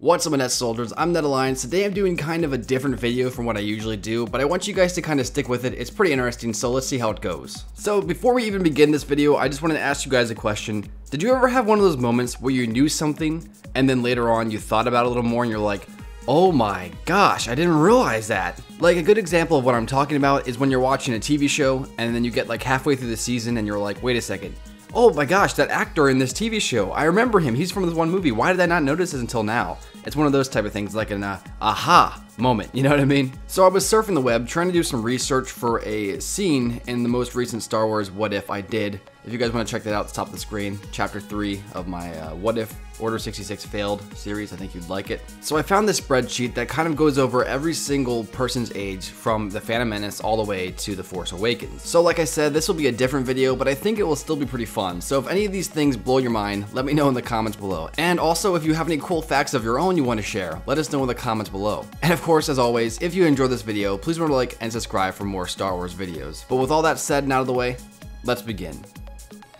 What's up, Net Soldiers? I'm Ned Alliance. Today I'm doing kind of a different video from what I usually do, but I want you guys to kind of stick with it. It's pretty interesting, so let's see how it goes. So before we even begin this video, I just wanted to ask you guys a question. Did you ever have one of those moments where you knew something and then later on you thought about it a little more and you're like, oh my gosh, I didn't realize that? Like, a good example of what I'm talking about is when you're watching a TV show and then you get like halfway through the season and you're like, wait a second. Oh my gosh, that actor in this TV show, I remember him, he's from this one movie, why did I not notice this until now? It's one of those type of things, like an aha moment, you know what I mean? So I was surfing the web, trying to do some research for a scene in the most recent Star Wars What If I Did. If you guys want to check that out, at the top of the screen, chapter 3 of my What If Order 66 Failed series, I think you'd like it. So I found this spreadsheet that kind of goes over every single person's age from The Phantom Menace all the way to The Force Awakens. So like I said, this will be a different video, but I think it will still be pretty fun. So if any of these things blow your mind, let me know in the comments below. And also, if you have any cool facts of your own you want to share, let us know in the comments below. And of course, as always, if you enjoyed this video, please remember to like and subscribe for more Star Wars videos. But with all that said and out of the way, let's begin.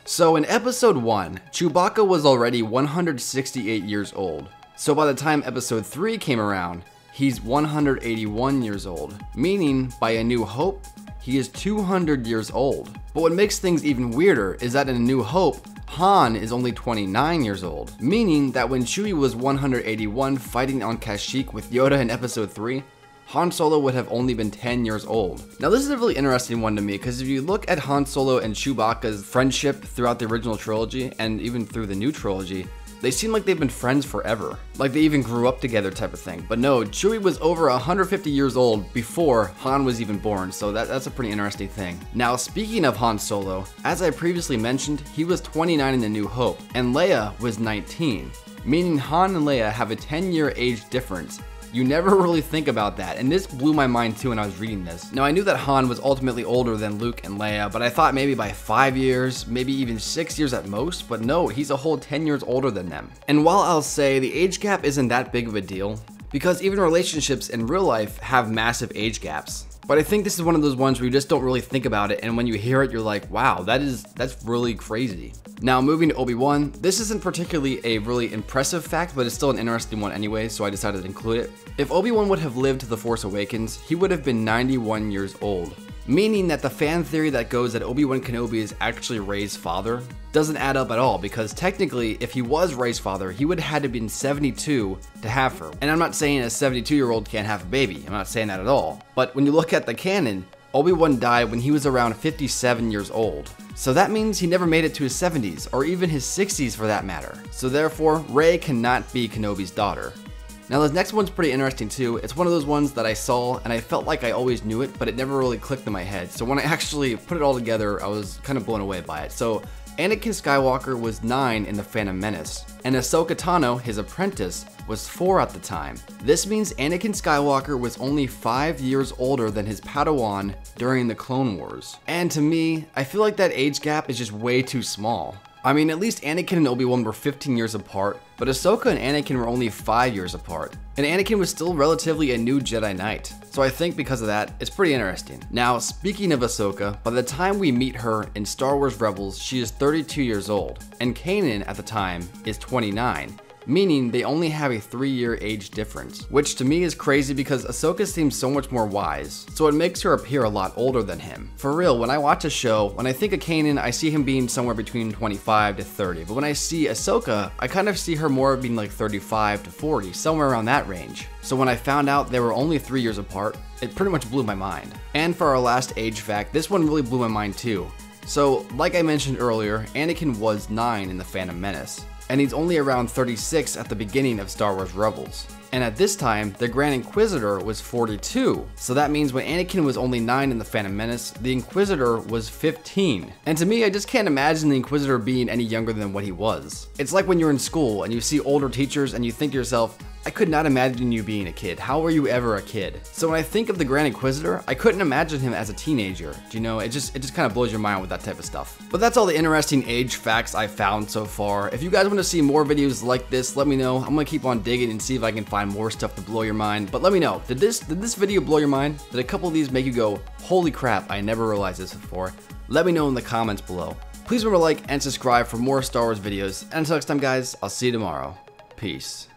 So in episode 1, Chewbacca was already 168 years old. So by the time episode 3 came around, he's 181 years old, meaning by A New Hope, he is 200 years old. But what makes things even weirder is that in A New Hope, Han is only 29 years old, meaning that when Chewie was 181 fighting on Kashyyyk with Yoda in episode 3, Han Solo would have only been 10 years old. Now this is a really interesting one to me because if you look at Han Solo and Chewbacca's friendship throughout the original trilogy and even through the new trilogy, they seem like they've been friends forever. Like they even grew up together type of thing. But no, Chewie was over 150 years old before Han was even born, so that's a pretty interesting thing. Now speaking of Han Solo, as I previously mentioned, he was 29 in A New Hope, and Leia was 19, meaning Han and Leia have a 10-year age difference. You never really think about that, and this blew my mind too when I was reading this. Now I knew that Han was ultimately older than Luke and Leia, but I thought maybe by 5 years, maybe even 6 years at most, but no, he's a whole 10 years older than them. And while I'll say the age gap isn't that big of a deal, because even relationships in real life have massive age gaps. But I think this is one of those ones where you just don't really think about it, and when you hear it, you're like, wow, that's really crazy. Now moving to Obi-Wan, this isn't particularly a really impressive fact, but it's still an interesting one anyway, so I decided to include it. If Obi-Wan would have lived to The Force Awakens, he would have been 91 years old. Meaning that the fan theory that goes that Obi-Wan Kenobi is actually Rey's father doesn't add up at all, because technically if he was Rey's father, he would have had to been 72 to have her. And I'm not saying a 72-year-old can't have a baby, I'm not saying that at all. But when you look at the canon, Obi-Wan died when he was around 57 years old. So that means he never made it to his 70s, or even his 60s for that matter. So therefore, Rey cannot be Kenobi's daughter. Now this next one's pretty interesting too. It's one of those ones that I saw and I felt like I always knew it, but it never really clicked in my head. So when I actually put it all together, I was kind of blown away by it. So Anakin Skywalker was 9 in The Phantom Menace, and Ahsoka Tano, his apprentice, was 4 at the time. This means Anakin Skywalker was only 5 years older than his Padawan during the Clone Wars. And to me, I feel like that age gap is just way too small. I mean, at least Anakin and Obi-Wan were 15 years apart, but Ahsoka and Anakin were only 5 years apart. And Anakin was still relatively a new Jedi Knight. So I think because of that, it's pretty interesting. Now, speaking of Ahsoka, by the time we meet her in Star Wars Rebels, she is 32 years old, and Kanan at the time is 29. Meaning they only have a 3-year age difference, which to me is crazy because Ahsoka seems so much more wise, so it makes her appear a lot older than him. For real, when I watch a show, when I think of Kanan, I see him being somewhere between 25 to 30, but when I see Ahsoka, I kind of see her more being like 35 to 40, somewhere around that range. So when I found out they were only 3 years apart, it pretty much blew my mind. And for our last age fact, this one really blew my mind too. So, like I mentioned earlier, Anakin was 9 in The Phantom Menace, and he's only around 36 at the beginning of Star Wars Rebels. And at this time, the Grand Inquisitor was 42. So that means when Anakin was only 9 in The Phantom Menace, the Inquisitor was 15. And to me, I just can't imagine the Inquisitor being any younger than what he was. It's like when you're in school and you see older teachers and you think to yourself, I could not imagine you being a kid. How were you ever a kid? So when I think of the Grand Inquisitor, I couldn't imagine him as a teenager. Do you know, it just kind of blows your mind with that type of stuff. But that's all the interesting age facts I found so far. If you guys want to see more videos like this, let me know. I'm gonna keep on digging and see if I can find more stuff to blow your mind. But let me know, did this video blow your mind? Did a couple of these make you go, holy crap, I never realized this before? Let me know in the comments below. Please remember to like and subscribe for more Star Wars videos. And until next time guys, I'll see you tomorrow. Peace.